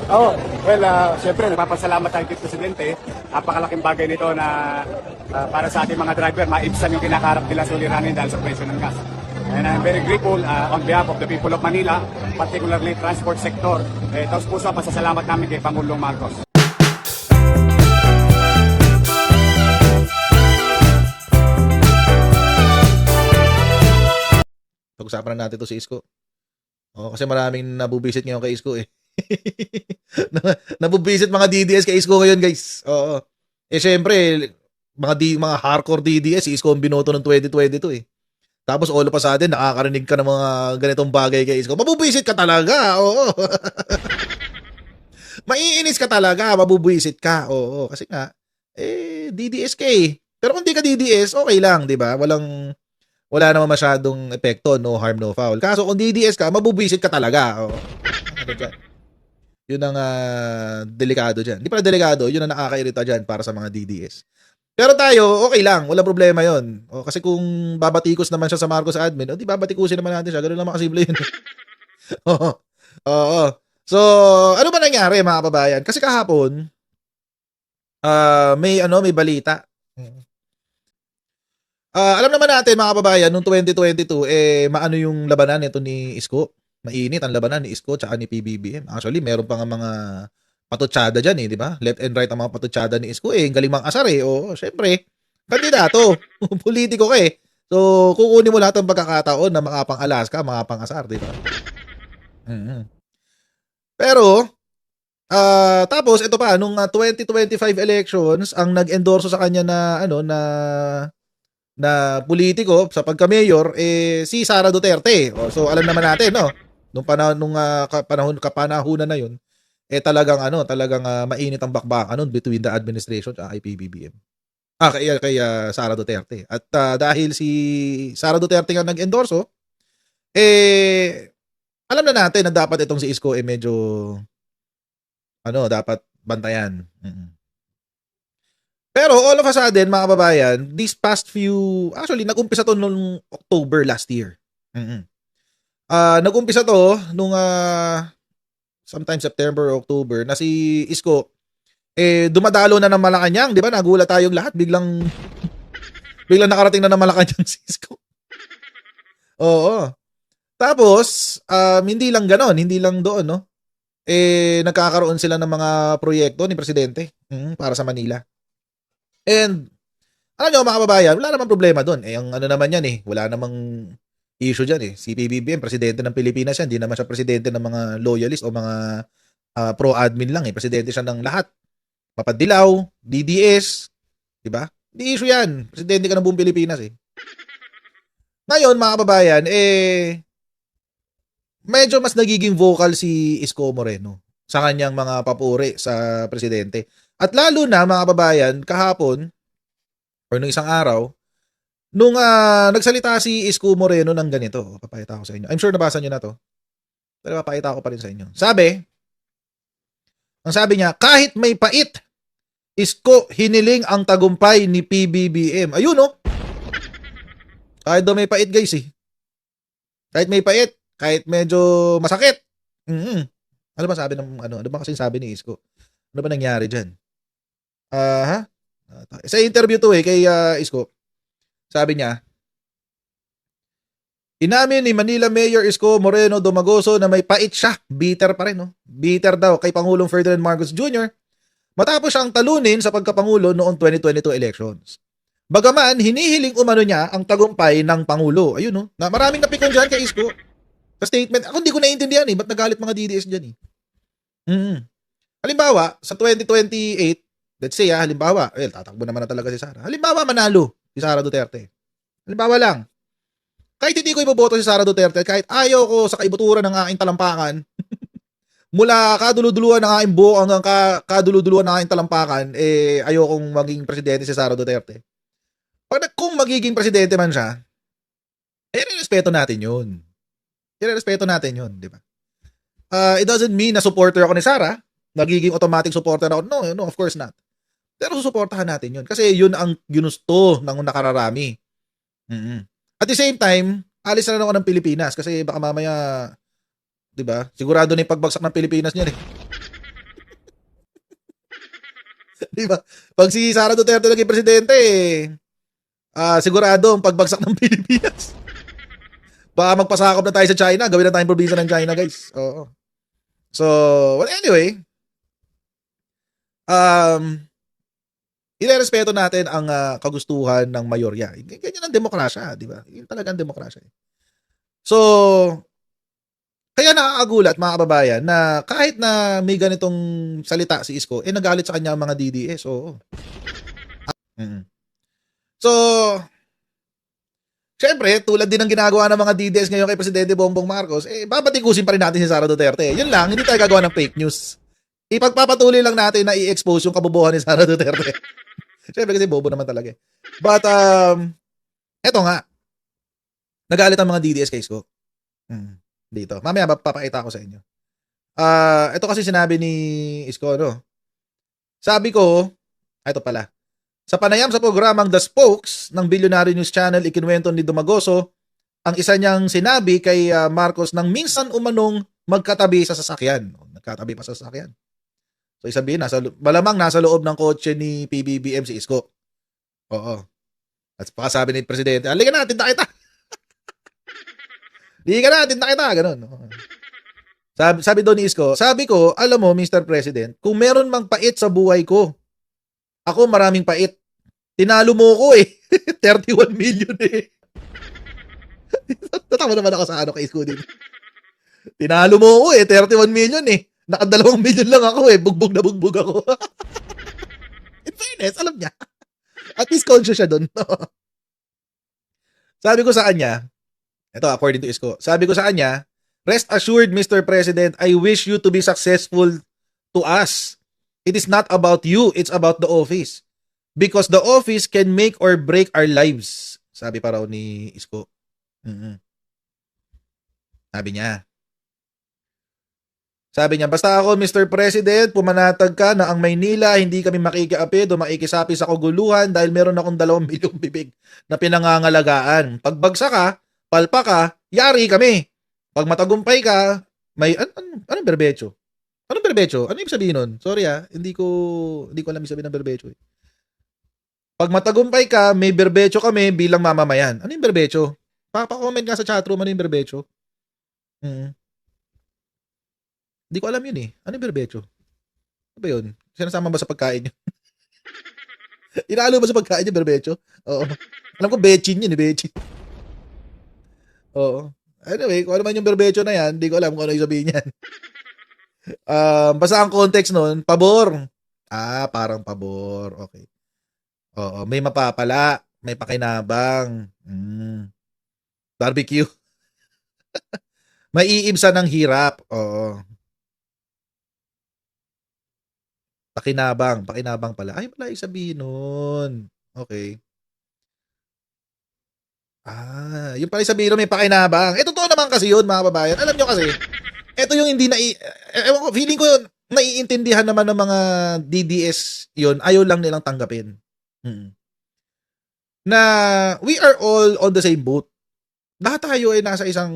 Oh, well, syempre, nagpapasalamat tayo kay Presidente. Napakalaking bagay nito na para sa ating mga driver, maibsan yung kinakarap nila suliranin dahil sa presyo ng gas. And I'm very grateful on behalf of the people of Manila, particularly transport sector. Taos puso, pasasalamat namin kay Pangulong Marcos. Pag-usapan na natin to si Isko. Oo, kasi maraming nabubisit ngayon kay Isko eh. Nabubisit mga DDS kay Isko ngayon, guys. Oo. Eh syempre, mga hardcore DDS, si Isko ang binoto ng 2022 eh. Tapos all of a sudden, nakakarinig ka ng mga ganitong bagay kay Isko. Mabubisit ka talaga, oo. Maiinis ka talaga, mabubisit ka, oo. Kasi nga, DDS ka eh. Pero kung di ka DDS, okay lang, di ba? Wala naman masyadong epekto, no harm, no foul. Kaso kung DDS ka, mabubisit ka talaga, oo. Ano dyan? Yun ang delikado dyan. Hindi pala delikado, yun ang nakakairita dyan para sa mga DDS. Pero tayo, okay lang. Walang problema yon. O, kasi kung babatikos naman siya sa Marcos admin, o di babatikusin naman natin siya. Ganun lang makasimple yun. Oo. Oo. So, ano ba nangyari mga kababayan? Kasi kahapon, may balita. Alam naman natin mga kababayan, noong 2022, maano yung labanan nito ni Isko. Mainit ang labanan ni Isko tsaka ni PBBM. Actually, meron pa nga mga patutsada dyan di ba? Left and right ang mga patutsada ni Isko galing mang asar Oo, syempre, kandidato. Politiko ka So, kukunin mo lahat ng pagkakataon na makapang Alaska, makapang asar, di ba? Mm-hmm. Pero, tapos ito pa, nung 2025 elections, ang nag-endorso sa kanya na politiko sa pagka-mayor si Sara Duterte. So alam naman natin nung kapanahunan na yun talagang mainit ang bakbakan between the administration at PBBM. Kay Sara Duterte. At dahil si Sara Duterte nga nag-endorso alam na natin na dapat itong si Isko medyo dapat bantayan. Pero all of a sudden, mga kababayan, actually, nag-umpisa to nung October last year. Nag-umpisa to nung sometime September or October na si Isko, dumadalo na ng Malacanang, di ba? Nagulat tayong lahat, biglang nakarating na ng Malacanang si Isko. Oo. Tapos, hindi lang ganon, hindi lang doon, no? Nagkakaroon sila ng mga proyekto ni Presidente para sa Manila. And, alam nyo mga kababayan, wala namang problema doon. Ang naman yan wala namang issue dyan Si PBBM, presidente ng Pilipinas yan. Hindi naman siya presidente ng mga loyalist o mga pro-admin lang Presidente siya ng lahat. Mapadilaw, DDS, di ba? Hindi issue yan. Presidente ka ng buong Pilipinas Ngayon, mga kababayan, medyo mas nagiging vocal si Isko Moreno sa kanyang mga papuri sa presidente. At lalo na mga kababayan, kahapon or nung isang araw, nung nagsalita si Isko Moreno ng ganito, papakita ko sa inyo. I'm sure nabasa niyo na to. Pero papakita ko pa rin sa inyo. Ang sabi niya, kahit may pait, Isko hiniling ang tagumpay ni PBBM. Ayun Kahit daw may pait guys Kahit may pait, kahit medyo masakit. Ano ba sabi ng ano ba kasi sabi ni Isko? Ano ba nangyari diyan? Sa interview to kay Isko. Sabi niya, inamin ni Manila Mayor Isko Moreno Domagoso na may pait siya. Bitter pa rin Bitter daw kay Pangulong Ferdinand Marcos Jr. matapos siyang talunin sa pagkapangulo noong 2022 elections. Bagaman hinihiling umano niya ang tagumpay ng Pangulo. Ayun na maraming napikon diyan kay Isko. Sa statement, ako hindi ko naiintindihan ba't nagalit mga DDS diyan Halimbawa, sa 2028, let's say halimbawa, tatakbo naman na talaga si Sara. Halimbawa, manalo si Sara Duterte. Halimbawa lang, kahit hindi ko iboboto si Sara Duterte, kahit ayaw ko sa kaibuturan ng aking talampakan, mula kaduluduluan ng aking buhok hanggang kaduluduluan ng aking talampakan, ayaw kong maging presidente si Sara Duterte. Kung magiging presidente man siya, respeto natin yun. Irerespeto natin yun, di ba? It doesn't mean na supporter ako ni Sara, magiging automatic supporter ako. No, of course not. Pero susuportahan natin yun. Kasi yun ang ginusto ng nakararami. At the same time, alis na ako ng Pilipinas kasi baka mamaya, 'di ba? Sigurado na 'yung pagbagsak ng Pilipinas niyan Di ba? Pag si Sara Duterte naging presidente, sigurado ang pagbagsak ng Pilipinas. Baka magpasakop na tayo sa China. Gawin na tayong probinsya ng China, guys. Oo. So, well, anyway, irerespeto natin ang kagustuhan ng mayorya. Ganyan ang demokrasya, di ba? Yun talaga ang demokrasya. So, kaya nakakagulat mga kababayan na kahit na may ganitong salita si Isko, nagalit sa kanya ang mga DDS. Oo. So, syempre, tulad din ng ginagawa ng mga DDS ngayon kay Presidente Bongbong Marcos, babatikusin pa rin natin si Sara Duterte. Yun lang, hindi tayo gagawa ng fake news. Ipagpapatuloy lang natin na i-expose yung kabobohan ni Sara Duterte. Syempre kasi bobo naman talaga. But, eto nga, nagalit ang mga DDS kay Isko. Dito. Mamaya papakita ko sa inyo. Ito kasi sinabi ni Isko, no? Sabi ko, ito pala. Sa panayam sa programang The Spokes ng Billionaire News Channel, ikinuwento ni Dumagoso ang isa niyang sinabi kay Marcos nang minsan umanong magkatabi sa sasakyan. Nagkatabi pa sa sasakyan. So isabihin, malamang nasa loob ng kotse ni PBBM si Isko. Oo. At pakasabi ni Presidente, halika na, tinda kita. Di ka na, tinda kita. Ganun. Sabi doon ni Isko, sabi ko, alam mo, Mr. President, kung meron mang pait sa buhay ko, ako maraming pait. Tinalo mo ko 31 million Tatawa naman ako sa kay Isko din. Tinalo mo ko 31 million Naka2 million lang ako Bugbog na bugbog ako. In fairness, alam niya. At least conscious siya doon. Sabi ko sa kanya, ito according to Isko, sabi ko sa kanya, rest assured Mr. President, I wish you to be successful to us. It is not about you, it's about the office. Because the office can make or break our lives. Sabi pa raw ni Isko. Sabi niya, basta ako, Mr. President, pumanatag ka na ang Maynila, hindi kami makikiapid o makikisapi sa kaguluhan dahil meron akong 2 milyong bibig na pinangangalagaan. Pag bagsak ka, palpa ka, yari kami. Pag matagumpay ka, may, anong berbecho? Anong berbecho? Ano ibig sabihin nun? Sorry hindi ko alam ibig sabihin ng berbecho. Pag matagumpay ka, may berbecho kami bilang mamamayan. Ano yung berbecho? Pa-comment nga sa chatroom ano yung berbecho. Hindi ko alam yun Ano yung berbecho? Ano ba yun? Sinasama ba sa pagkain yun? Inalo ba sa pagkain yung berbecho? Oo. Alam ko bechin yun bechin. Oo. Anyway, kung ano man yung berbecho na yan, hindi ko alam kung ano yung sabihin yan. Basta ang context nun, pabor. Parang pabor. Okay. Oo, may mapapala, may pakinabang. Barbecue. Maiibsa ng hirap. Oo. Pakinabang pala. Ay, pala isabihin nun. Okay. Yung pala isabihin nun, may pakinabang. Totoo naman kasi yun, mga babayan. Alam nyo kasi, ito yung hindi feeling ko naiintindihan naman ng mga DDS yun, ayaw lang nilang tanggapin. Na we are all on the same boat. Lahat tayo nasa isang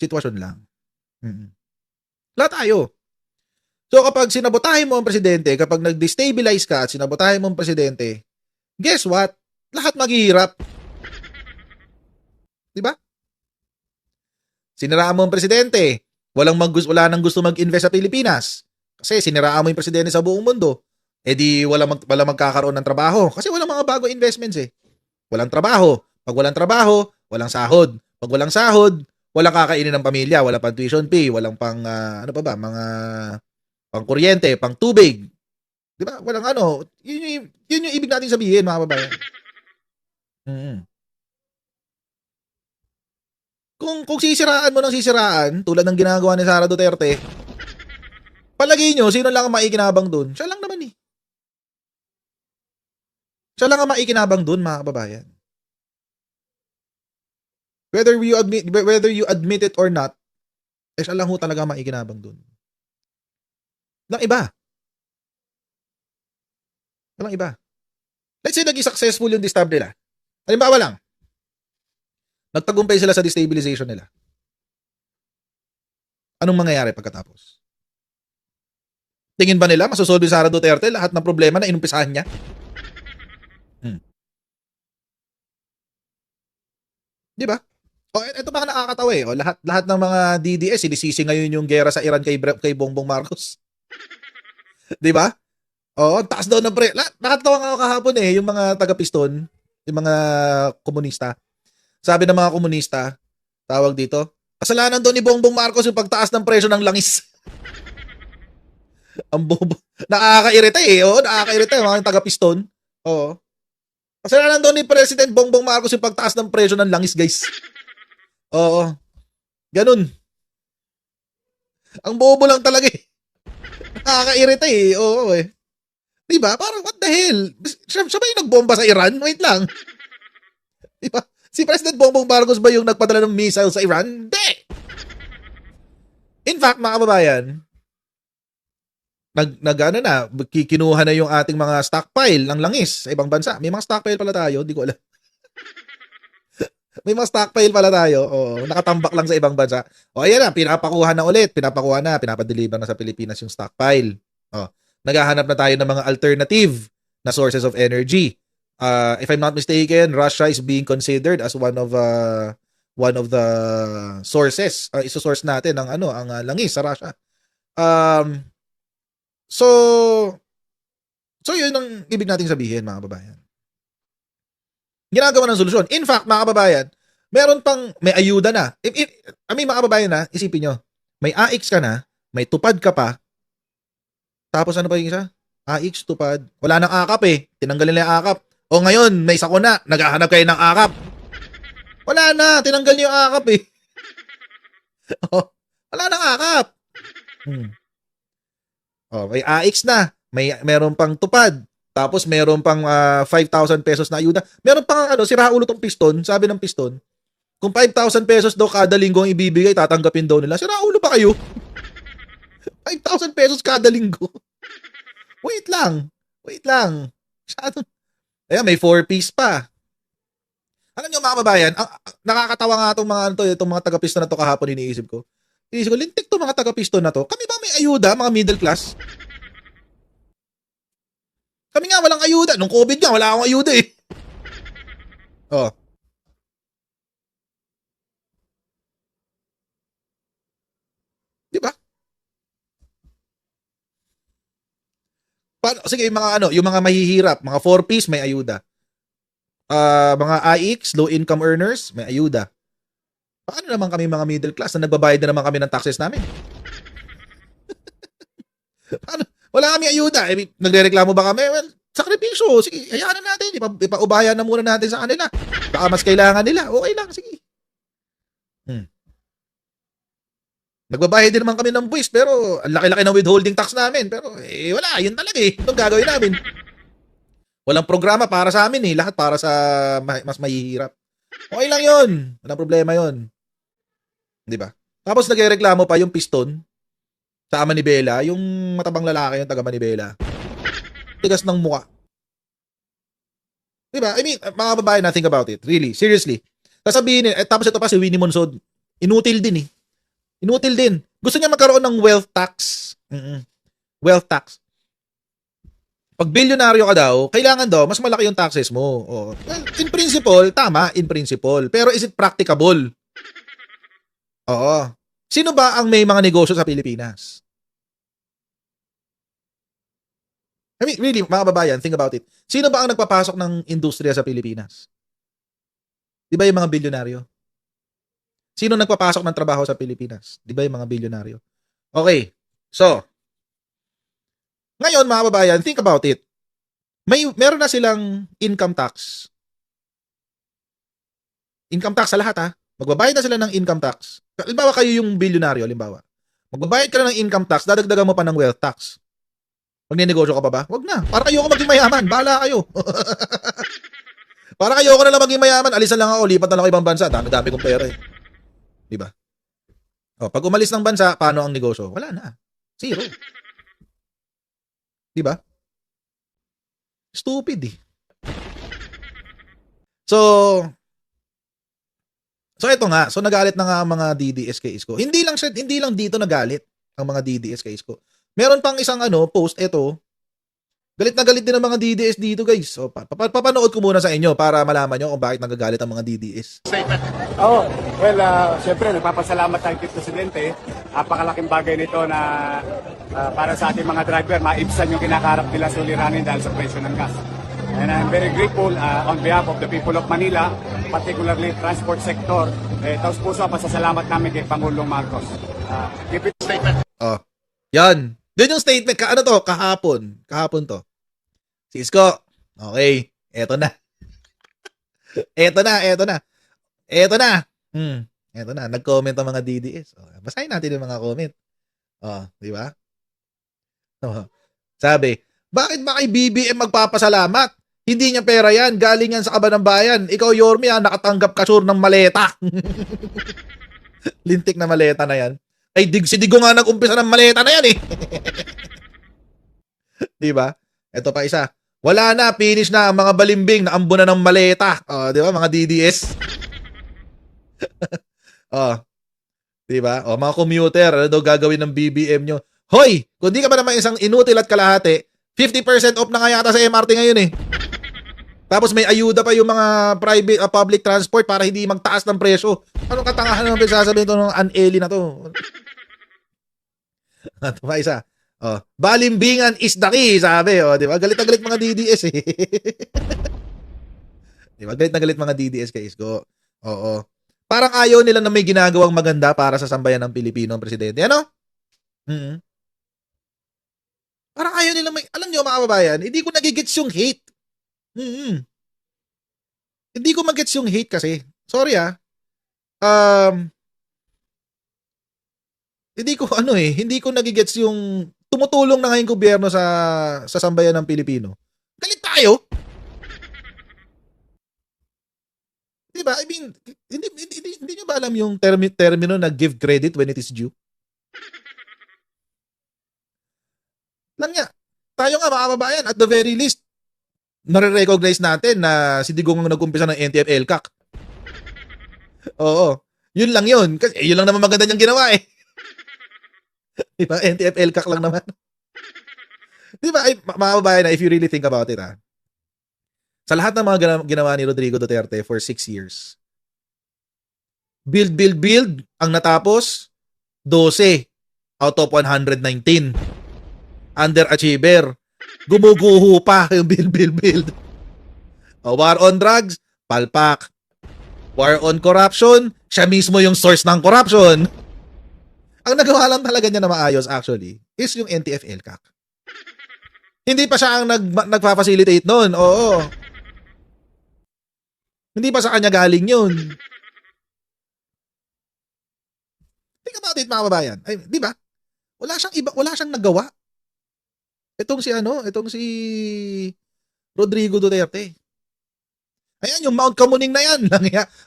sitwasyon lang. Lahat tayo. So kapag sinabotahin mo ang presidente, kapag nag-destabilize ka at sinabotahin mo ang presidente, guess what? Lahat maghihirap. Diba? Siniraan mo ang presidente, wala nang gusto mag-invest sa Pilipinas. Kasi siniraan mo yung presidente sa buong mundo. Di wala magkakaroon ng trabaho. Kasi walang mga bagong investments Walang trabaho. Pag walang trabaho, walang sahod. Pag walang sahod, walang kakainin ng pamilya, walang pang tuition fee, walang pang, mga pang kuryente, pang tubig. Diba? Walang yun yung ibig natin sabihin, mga babayan. Kung sisiraan mo ng sisiraan, tulad ng ginagawa ni Sara Duterte, palagi nyo, sino lang ang maikinabang dun? Siya lang naman Siya lang ang maikinabang dun, mga kababayan. Whether you admit it or not, siya lang talaga ang maikinabang dun. Walang iba. Let's say naging successful yung distab nila. Halimbawa lang, nagtagumpay sila sa destabilization nila. Anong mangyayari pagkatapos? Tingin ba nila masosolve ni Sara Duterte lahat ng problema na inumpisahan niya? Hmm. Di ba? O, ito pa nakakatawa eh. O, lahat ng mga DDS, sinisisi ngayon yung gera sa Iran kay Bongbong Marcos. Di ba? Oo, taas daw ng nakatawa nga ako kahapon eh, yung mga taga-piston, yung mga komunista. Sabi ng mga komunista, tawag dito, kasalanan daw ni Bongbong Marcos yung pagtaas ng presyo ng langis. Ang bobo. Nakakairita eh. Oo, nakakairita yung mga taga-piston. Oo. Kasalanan daw ni President Bongbong Marcos yung pagtaas ng presyo ng langis, guys. Oo. Ganun. Ang bobo lang talaga eh. Nakakairita eh. Oo eh. Diba? Parang what the hell? Siya ba yung nagbomba sa Iran? Wait lang. Diba? Si President Bongbong Marcos ba yung nagpadala ng missile sa Iran? Hindi. In fact, mga kababayan, kinuha na yung ating mga stockpile ng langis sa ibang bansa. May mga stockpile pala tayo, di ko alam. May mga stockpile pala tayo. Oo, nakatambak lang sa ibang bansa. O ayan na, pinapakuha na ulit. Pinapadeliver na sa Pilipinas yung stockpile. O, naghahanap na tayo ng mga alternative na sources of energy. If I'm not mistaken, Russia is being considered as one of the sources. Iso-source natin ang langis sa Russia. So yun ang ibig nating sabihin, mga kababayan. Ginagawa ng solusyon. In fact, mga kababayan, may ayuda na. Mga kababayan na, isipin nyo, may AX ka na, may tupad ka pa, tapos ano pa yung isa? AX, tupad. Wala nang akap eh. Tinanggal nila yung akap. O ngayon, may sakuna, naghahanap kayo ng akap. Wala na, tinanggal niyo yung akap eh. Wala nang akap. May AX na, meron pang tupad, tapos meron pang 5,000 pesos na ayuda. Meron pang sira ulo tong piston, sabi ng piston. Kung 5,000 pesos daw kada linggo ang ibibigay, tatanggapin daw nila. Sira ulo pa kayo? 5,000 pesos kada linggo. Wait lang. Ayan, may 4-piece pa. Alam nyo mga kababayan, nakakatawa nga itong mga taga-piston na to kahapon iniisip ko. Lintik to mga taga-piston na to. Kami ba may ayuda, mga middle class? Kami nga walang ayuda. Nung COVID nga, wala akong ayuda eh. Di ba? Sige, yung mga mahihirap, mga 4-piece may ayuda. Mga AX, low income earners, may ayuda. Paano naman kami mga middle class na nagbabayad na naman kami ng taxes namin? Paano? Wala kami ayuda. Nagrereklamo ba kami? Well, sakripisyo. Sige, hayaan na natin. Ipaubayan na muna natin sa kanila. Baka mas kailangan nila. Okay lang, sige. Nagbabayad din naman kami ng buwis, pero ang laki-laki ng withholding tax namin. Pero wala, yun talaga eh. Itong gagawin namin. Walang programa para sa amin eh. Lahat para sa mas mahihirap. Okay lang yun. Walang problema yun. Di ba? Tapos nagrereklamo pa yung piston sa Manibela, yung matabang lalaki yung taga Manibela. Tigas ng mukha. Di ba? Mga babae na, think about it. Really, seriously. Sasabihin, tapos ito pa si Winnie Monsod. Inutil din eh. Inutil din. Gusto niya magkaroon ng wealth tax. Wealth tax. Pag bilyonaryo ka daw, kailangan daw, mas malaki yung taxes mo. Well, in principle, tama, in principle. Pero is it practicable? Oo. Sino ba ang may mga negosyo sa Pilipinas? Really, mga babayan, think about it. Sino ba ang nagpapasok ng industriya sa Pilipinas? Di ba yung mga bilyonaryo? Sino nagpapasok ng trabaho sa Pilipinas? Di ba yung mga bilyonaryo? Okay. So, ngayon mga babayan, think about it. Meron na silang income tax. Income tax sa lahat ha. Magbabayad na sila ng income tax. Halimbawa kayo yung bilyonaryo, halimbawa. Magbabayad ka na ng income tax, dadagdagan mo pa ng wealth tax. Magninegosyo ka pa ba? Wag na. Para kayo maging mayaman. Bahala kayo. Para kayo na lang maging mayaman. Alisan lang ako. Lipat na lang ako ibang bansa. Dami-dami kong pera eh. Diba? Pag umalis ng bansa, paano ang negosyo? Wala na. Zero. Diba? Stupid eh. So ito nga. So nagalit na nga ang mga DDS kay Isko. Hindi lang dito nagalit ang mga DDS kay Isko. Meron pang isang post, ito. Galit na galit din ang mga DDS dito, guys. So, papanood ko muna sa inyo para malaman nyo kung bakit nagagalit ang mga DDS. Oo. Well, siyempre, nagpapasalamat tayo kay Presidente. Napakalaking bagay nito na para sa ating mga driver, maibsan yung kinakaharap nila suliranin dahil sa presyo ng gas. And I'm very grateful on behalf of the people of Manila, particularly transport sector. Taos puso ang pasasalamat namin kay Pangulong Marcos. Keep it statement. Oh, yan. Yun yung statement. Kahapon to. Si Isko. Okay. Eto na. Eto na. Eto na. Nag-comment ang mga DDS. Oh, basahin natin yung mga comment. Oh, di ba? Oh. Sabi, bakit ba kay BBM magpapasalamat? Hindi niya pera yan. Galing yan sa kaban ng bayan. Ikaw, Yorme, nakatanggap ka sure ng maleta. Lintik na maleta na yan. Ay, si Digo nga nag-umpisa ng maleta na yan eh. Diba? Ito pa isa. Wala na, finish na ang mga balimbing na ambo na ng maleta. Oh, diba? Mga DDS. Oh. Diba? Oh, mga commuter, ano daw gagawin ng BBM nyo? Hoy! Kung di ka pa naman isang inutil at kalahati, 50% off na nga yata sa MRT ngayon eh. Tapos may ayuda pa yung mga private public transport para hindi magtaas ng presyo. Anong katangahan naman sasabihin ito ng Aneli na to? Ito pa isa. Oh, balimbingan is the key, sabi. Oh, di ba? Galit na galit mga DDS eh. Di ba? Galit na galit mga DDS kay Isko. Oo. Parang ayaw nila na may ginagawang maganda para sa sambayan ng Pilipino ang presidente. Ano? Parang ayaw nila may... Alam nyo mga kababayan, hindi ko nagigets yung hate. Hindi ko magets yung hate kasi. Sorry ah. Hindi ko nagigets yung tumutulong na ngayong gobyerno sa sambayan ng Pilipino. Galit tayo. Diba? I mean, hindi nyo ba alam yung termino na give credit when it is due? Lang nga. Tayo nga mga kababayan, at the very least, nare-recognize natin na si Digong ang nag-umpisa ng NTF-ELCAC. Oo. Yun lang yun. Kasi yun lang naman maganda niyang ginawa eh. Diba? NTF-ELCAC lang naman. Diba? Ay, mga kababayan, if you really think about it sa lahat ng mga ginawa ni Rodrigo Duterte for 6 years, build, ang natapos, 12 out of 119. Underachiever. Gumuguho pa yung build. War on drugs, palpak. War on corruption, siya mismo yung source ng corruption. Ang nagawa lang talaga niya na maayos actually is yung NTF-ELCAC. Hindi pa siya ang nagfa-facilitate noon. Oo. Hindi pa sa kanya galing yun. Think about it mga kababayan. Ay, di ba? Wala siyang nagawa. Itong si Rodrigo Duterte. Ayan, yung Mount Kamuning na yan.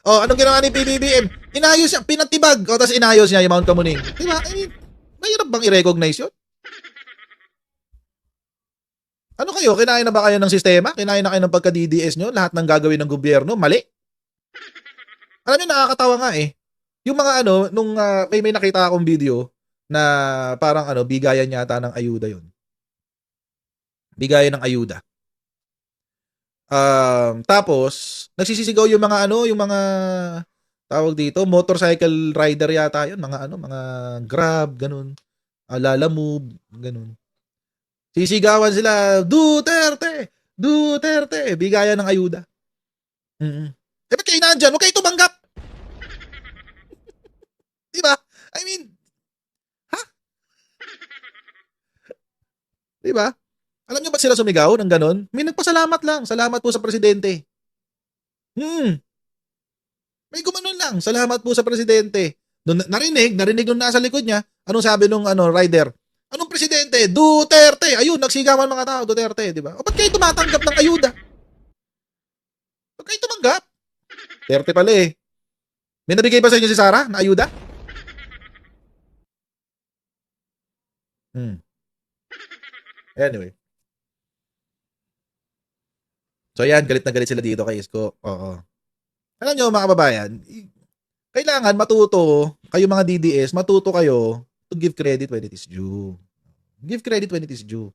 Oh, anong ginawa ni PBBM? Inayos niya, pinatibag. O, tapos inayos niya yung Mount Kamuning. Diba? I mean, mahirap bang i-recognize yun? Ano kayo? Kinain na ba kayo ng sistema? Kinain na kayo ng pagka-DDS nyo? Lahat ng gagawin ng gobyerno? Mali? Alam niyo, nakakatawa nga eh. Yung mga may nakita akong video na parang bigayan yata ng ayuda yun. Bigayan ng ayuda. Tapos, nagsisisigaw yung mga tawag dito, motorcycle rider yata yun. Mga Grab, ganun. Lalamove, ganun. Sisigawan sila, Duterte! Bigayan ng ayuda. Ba't kayo nandyan? Huwag kayo tumanggap! Diba? I mean, ha? Diba? Alam nyo ba sila sumigaw ng ganon? May nagpasalamat lang. Salamat po sa presidente. May gumanon lang. Salamat po sa presidente. Narinig nung nasa likod niya. Anong sabi nung rider? Anong presidente? Duterte! Ayun, nagsigawan mga tao. Duterte, di ba? O ba't kayo tumatanggap ng ayuda? Ba't kayo tumanggap? Duterte pala eh. May nabigay ba sa inyo si Sarah na ayuda? Anyway. So yan, galit na galit sila dito kay Isko. Oo. Alam nyo mga kababayan, kailangan matuto, kayo mga DDS, matuto kayo to give credit when it is due. Give credit when it is due.